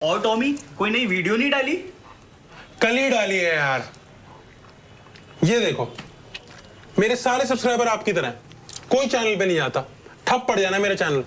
और टॉमी कोई नई वीडियो नहीं डाली? कल ही डाली है यार। ये देखो, मेरे सारे सब्सक्राइबर आपकी तरह हैं। कोई चैनल पे नहीं आता, ठप पड़ जाना मेरा चैनल।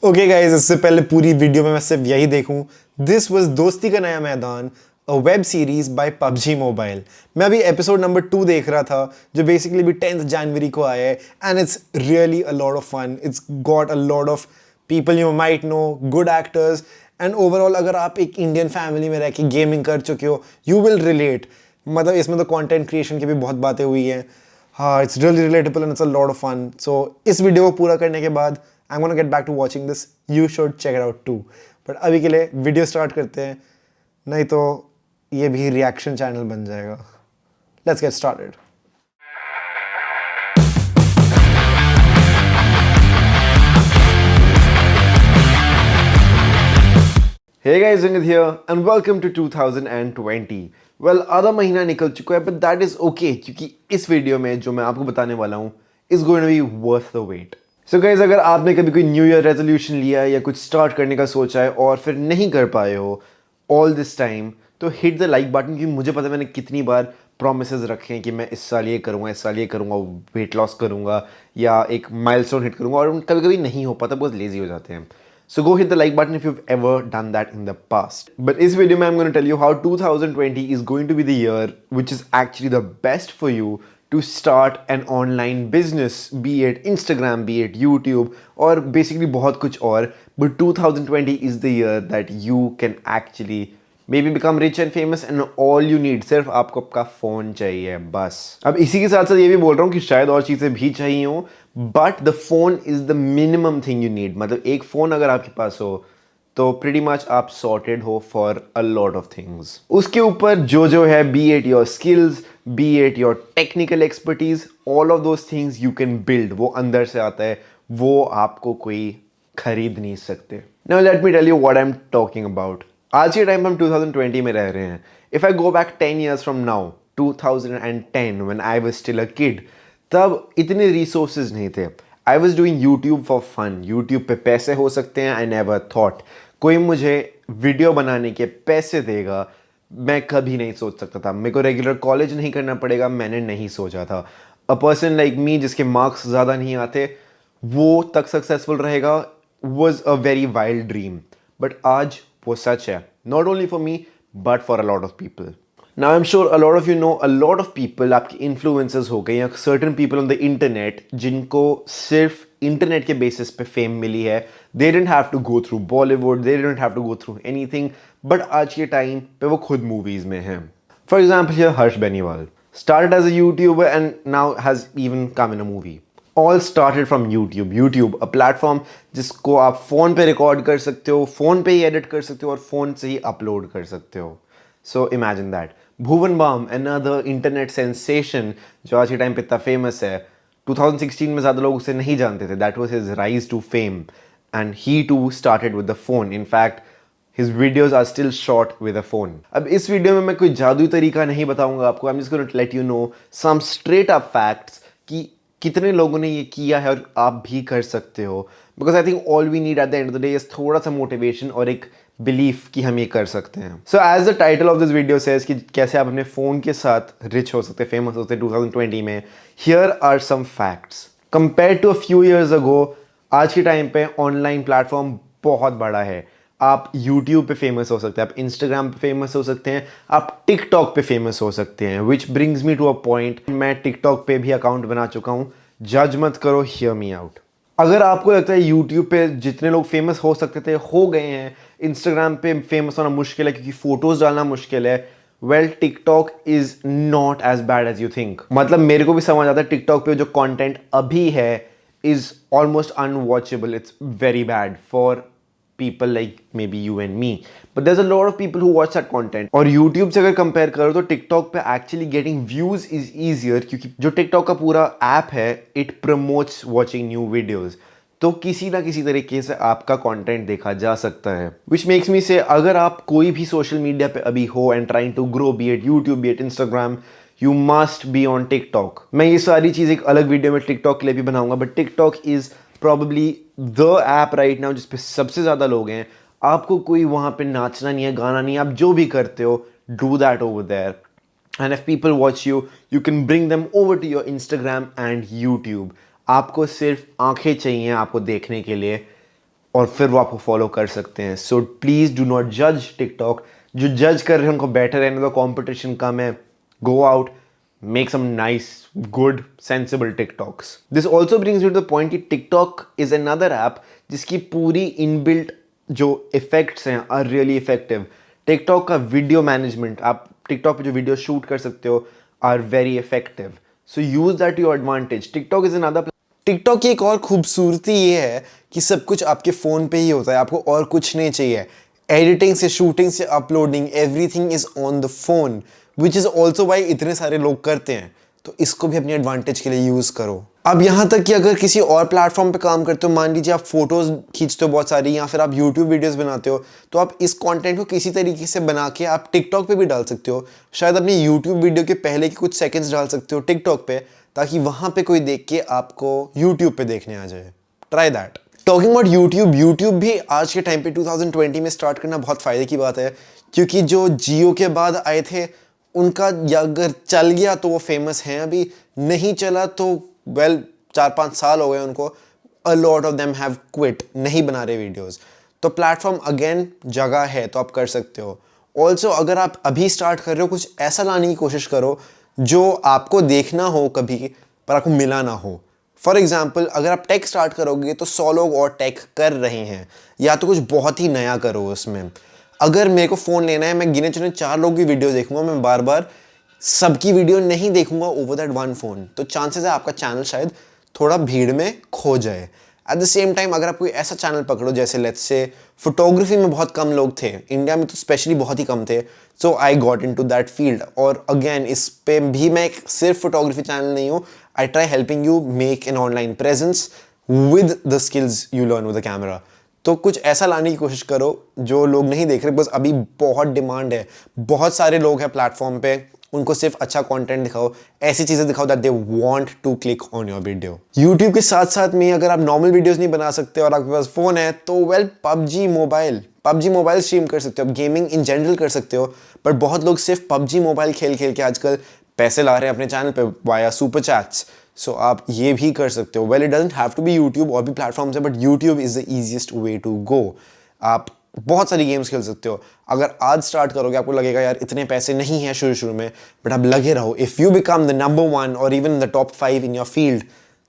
ओके गाइस, इससे पहले पूरी वीडियो में मैं सिर्फ यही देखूं, दिस वाज दोस्ती का नया मैदान, a web series by PUBG mobile. मैं अभी एपिसोड नंबर 2 देख रहा था, जो बेसिकली भी 10th जनवरी को आया है, and it's really a lot of fun. It's got a lot of people you might know, good actors, and overall अगर आप एक इंडियन फैमिली में रह के गेमिंग कर चुके हो, यू विल रिलेट। मतलब इसमें तो कंटेंट क्रिएशन की भी बहुत बातें हुई हैं। हाँ, it's really relatable and it's a lot of fun. So इस वीडियो को पूरा करने के बाद I am gonna get back to watching this. You should check it out too. But अभी के लिए वीडियो स्टार्ट करते हैं, नहीं तो ये भी रिएक्शन चैनल बन जाएगा। Let's get started. Hey guys, Ingrid here and welcome to 2020. Well, आधा महीना निकल चुका है, but that is okay क्योंकि इस वीडियो में जो मैं आपको बताने वाला हूँ is going to be worth the wait. So guys, अगर आपने कभी कोई न्यू ईयर रेजोल्यूशन लिया है या कुछ स्टार्ट करने का सोचा है और फिर नहीं कर पाए हो all this time, तो हिट द लाइक बटन, क्योंकि मुझे पता है मैंने कितनी बार प्रोमिसेस रखे हैं कि मैं इस साल ये करूँगा, इस साल ये करूँगा, वेट लॉस करूँगा या एक माइलस्टोन हिट करूँगा, और कभी कभी नहीं हो पाता, बहुत लेजी हो जाते हैं। So go hit the like button if you've ever done that in the past. But in this video, I'm going to tell you how 2020 is going to be the year which is actually the best for you to start an online business, be it Instagram, be it YouTube, or basically बहुत कुछ और. But 2020 is the year that you can actually maybe become rich and famous, and all you need सिर्फ आपको आपका phone चाहिए बस। अब इसी के साथ साथ ये भी बोल रहा हूँ कि शायद और चीज़ें भी चाहिए हो, but the phone is the minimum thing you need. मतलब एक फ़ोन अगर आपके पास हो तो प्रीटी मच आप सॉर्टेड हो for a lot of things. उसके ऊपर जो है, B it your skills, B it your technical expertise, all of those things you can build. वो अंदर से आता है, वो आपको कोई खरीद नहीं सकते। Now let me tell you what I am talking about. आज के टाइम हम 2020 में रह रहे हैं। If I go back 10 years from now, 2010 when I was still a kid, तब इतने रिसोर्सेज नहीं थे। I was doing YouTube for fun. YouTube पे पैसे हो सकते हैं, आई नेवर थॉट कोई मुझे वीडियो बनाने के पैसे देगा, मैं कभी नहीं सोच सकता था। मेरे को रेगुलर कॉलेज नहीं करना पड़ेगा, मैंने नहीं सोचा था। अ पर्सन लाइक मी जिसके मार्क्स ज़्यादा नहीं आते, वो तक सक्सेसफुल रहेगा, was a very wild dream. But आज वो सच है, not only for me but for a lot of people. Now I'm sure a lot of you know a lot of people, आपके influencers हो गए या certain people on the internet जिनको सिर्फ internet के बेसिस पे फेम मिली है। They didn't have to go through Bollywood, they didn't have to go through anything, but आज के टाइम पे वो खुद मूवीज में हैं। For example here Harsh Beniwal started as a YouTuber and now has even come in a movie. All started from YouTube. YouTube, a platform जिसको आप phone पे रिकॉर्ड कर सकते हो, फ़ोन पे ही एडिट कर सकते हो और फ़ोन से ही अपलोड कर सकते हो। So imagine that. Bhuvan Bam, another internet sensation जो आज के टाइम पे इतना फेमस है, 2016 में ज़्यादा लोग उसे नहीं जानते थे। That was his rise to fame, and he too started with the phone. In fact, his videos are still shot with a phone. अब इस वीडियो में मैं कोई जादुई तरीका नहीं बताऊंगा आपको। I'm just going to let you know some straight up facts कि कितने लोगों ने ये किया है और आप भी कर सकते हो। Because I think all we need at the end of the day is थोड़ा सा मोटिवेशन और एक बिलीफ कि हम ये कर सकते हैं। So as the title of this video says कि कैसे आप अपने फ़ोन के साथ रिच हो सकते, फेमस हो सकते 2020 में। Here are some facts. Compare to a few years ago, आज के टाइम पे ऑनलाइन प्लेटफॉर्म बहुत बड़ा है। आप यूट्यूब पे फेमस हो सकते हैं, आप इंस्टाग्राम पे फेमस हो सकते हैं, आप टिकटॉक पे फेमस हो सकते हैं। Which brings me to a point, मैं टिकटॉक पे भी अकाउंट बना चुका हूँ। जज मत करो, हियर मी आउट। अगर आपको लगता है यूट्यूब पे जितने लोग फेमस हो सकते थे हो गए हैं, इंस्टाग्राम पे फेमस होना मुश्किल है क्योंकि फोटोज डालना मुश्किल है, well TikTok is not as bad as you think. मतलब मेरे को भी समझ आता है टिकटॉक पे जो कंटेंट अभी है is almost unwatchable. It's very bad for people like maybe you and me, but there's a lot of people who watch that content. और YouTube से अगर कंपेयर करो तो TikTok पे actually getting views is easier क्योंकि जो TikTok का पूरा ऐप है it promotes watching new videos, तो किसी ना किसी तरीके से आपका कंटेंट देखा जा सकता है। Which makes me say अगर आप कोई भी सोशल मीडिया पे अभी हो and trying to grow, be it YouTube, be it Instagram, you must be on TikTok. मैं ये सारी चीज़ एक अलग वीडियो में टिकटॉक के लिए भी बनाऊंगा, but TikTok is probably the app right now जिस पे सबसे ज़्यादा लोग हैं। आपको कोई वहाँ पे नाचना नहीं है, गाना नहीं है, आप जो भी करते हो do that over there. And if people watch you, you can bring them over to your Instagram and YouTube. आपको सिर्फ आंखें चाहिए आपको देखने के लिए, और फिर वो आपको फॉलो कर सकते हैं। सो प्लीज़ डू नॉट जज टिकटॉक। जो जज कर रहे हैं उनको बेटर रहने दो, कॉम्पिटिशन कम है। Go out, make some nice good sensible TikToks. This also brings me to the point कि टिकटॉक इज अनदर ऐप जिसकी पूरी इनबिल्ट जो इफेक्ट्स हैं आर रियली इफेक्टिव। टिकटॉक का वीडियो मैनेजमेंट, आप टिकटॉक पे जो वीडियो शूट कर सकते हो, are very effective. So use that to your advantage. TikTok is another. TikTok की एक और खूबसूरती ये है कि सब कुछ आपके फ़ोन पे ही होता है, आपको और कुछ नहीं चाहिए। एडिटिंग से शूटिंग से uploading, everything is on the phone, which is also why इतने सारे लोग करते हैं। तो इसको भी अपनी एडवांटेज के लिए यूज़ करो। अब यहाँ तक कि अगर किसी और प्लेटफॉर्म पे काम करते हो, मान लीजिए आप फोटोज़ खींचते हो बहुत सारी, या फिर आप यूट्यूब वीडियोस बनाते हो, तो आप इस कंटेंट को किसी तरीके से बना के आप टिकटॉक पे भी डाल सकते हो। शायद अपनी यूट्यूब वीडियो के पहले के कुछ सेकंड्स डाल सकते हो टिकटॉक पे, ताकि वहाँ पे कोई देख के आपको यूट्यूब पे देखने आ जाए। Try that. Talking about YouTube भी आज के टाइम पे 2020 में स्टार्ट करना बहुत फ़ायदे की बात है, क्योंकि जो जियो के बाद आए थे उनका अगर चल गया तो वो फेमस हैं, अभी नहीं चला तो वेल 4-5 साल हो गए उनको। अ lot of them have quit, नहीं बना रहे वीडियोस। तो प्लेटफॉर्म अगेन जगह है तो आप कर सकते हो। ऑल्सो अगर आप अभी स्टार्ट कर रहे हो, कुछ ऐसा लाने की कोशिश करो जो आपको देखना हो कभी पर आपको मिला ना हो। फॉर एग्जाम्पल, अगर आप टेक स्टार्ट करोगे तो 100 लोग और टेक कर रहे हैं, या तो कुछ बहुत ही नया करो उसमें। अगर मेरे को फ़ोन लेना है, मैं गिने चुने 4 लोग की वीडियो देखूंगा, मैं बार बार सबकी वीडियो नहीं देखूंगा ओवर दैट वन फ़ोन, तो चांसेस है आपका चैनल शायद थोड़ा भीड़ में खो जाए। एट द सेम टाइम अगर आप कोई ऐसा चैनल पकड़ो, जैसे लेट्स से फोटोग्राफी में बहुत कम लोग थे, इंडिया में तो स्पेशली बहुत ही कम थे, so I got into that field. और अगेन इस पे भी मैं सिर्फ फोटोग्राफी चैनल नहीं हूँ, I try helping you make an online presence with the skills you learn with the camera. तो कुछ ऐसा लाने की कोशिश करो जो लोग नहीं देख रहे, बस अभी बहुत डिमांड है, बहुत सारे लोग हैं प्लेटफॉर्म पे, उनको सिर्फ अच्छा कंटेंट दिखाओ, ऐसी चीज़ें दिखाओ that they want to click on your video. YouTube के साथ साथ में अगर आप नॉर्मल वीडियोस नहीं बना सकते और आपके पास फ़ोन है तो वेल पबजी मोबाइल स्ट्रीम कर सकते हो, आप गेमिंग इन जनरल कर सकते हो। बट बहुत लोग सिर्फ पबजी मोबाइल खेल खेल के आजकल पैसे ला रहे हैं अपने चैनल पे वाया सुपर चैट्स। सो आप ये भी कर सकते हो। Well it doesn't have to be YouTube, और भी प्लेटफॉर्म्स है, but YouTube is the easiest way to go. आप बहुत सारी गेम्स खेल सकते हो। अगर आज स्टार्ट करोगे आपको लगेगा यार इतने पैसे नहीं हैं शुरू में, बट आप लगे रहो। If you become the number 1 और even the top 5 in your field,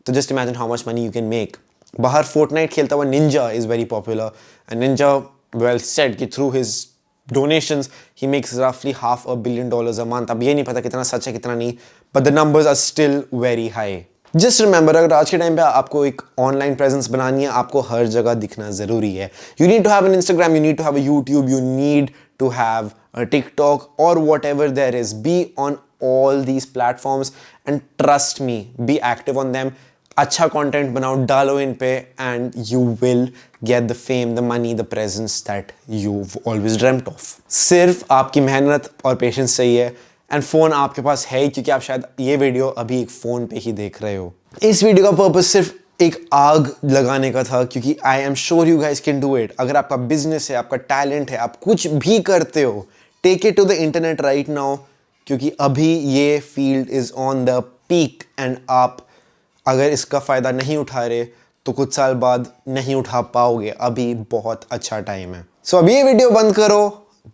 तो just imagine how much money you can make. बाहर फोर्टनाइट खेलता हुआ Ninja is very popular, and Ninja well said कि through his donations he makes roughly $500 million a month। अब ये नहीं पता कितना सच है कितना नहीं, but the numbers are still very high। Just remember, अगर आज के टाइम पे आपको एक ऑनलाइन प्रेजेंस बनानी है, आपको हर जगह दिखना ज़रूरी है। You need to have an Instagram, you need to have a YouTube, you need to have a TikTok or whatever there is। Be on all these platforms and trust me, be active on them। अच्छा content बनाओ, डालो इन पे, and you will get the fame, the money, the presence that you always dreamed of. सिर्फ आपकी मेहनत और patience चाहिए, and phone आपके पास है ही, क्योंकि आप शायद ये वीडियो अभी एक फ़ोन पे ही देख रहे हो। इस वीडियो का पर्पस सिर्फ एक आग लगाने का था, क्योंकि I am sure you guys can do it. अगर आपका बिजनेस है, आपका टैलेंट है, आप कुछ भी करते हो, take it to the internet right now, क्योंकि अभी ये field is on the peak, and आप अगर इसका फ़ायदा नहीं उठा रहे तो कुछ साल बाद नहीं उठा पाओगे। अभी बहुत अच्छा टाइम है। सो अभी ये वीडियो बंद करो,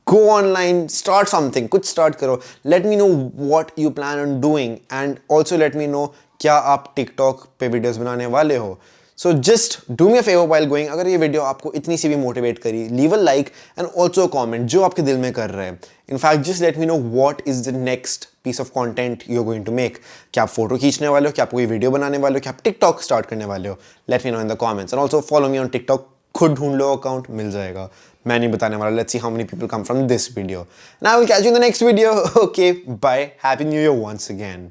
गो ऑनलाइन, स्टार्ट समथिंग, कुछ स्टार्ट करो। Let me know what you plan on doing, and also let me know क्या आप टिकटॉक पे वीडियोस बनाने वाले हो। So just do me a favour while going. अगर ये वीडियो आपको इतनी सी भी मोटिवेट करी, leave a like and also comment जो आपके दिल में कर रहे हैं। In fact just let me know what is the next piece of content you are going to make. क्या आप फोटो खींचने वाले हो, क्या आप कोई वीडियो बनाने वाले हो, क्या आप टिकटॉक स्टार्ट करने वाले हो? Let me know in the comments, and also follow me on TikTok. खुद ढूंढ लो, अकाउंट मिल जाएगा, मैं नहीं बताने वाला। Let's see how many people come from this video, and I will catch you in the next video. Okay, bye, happy new year once again.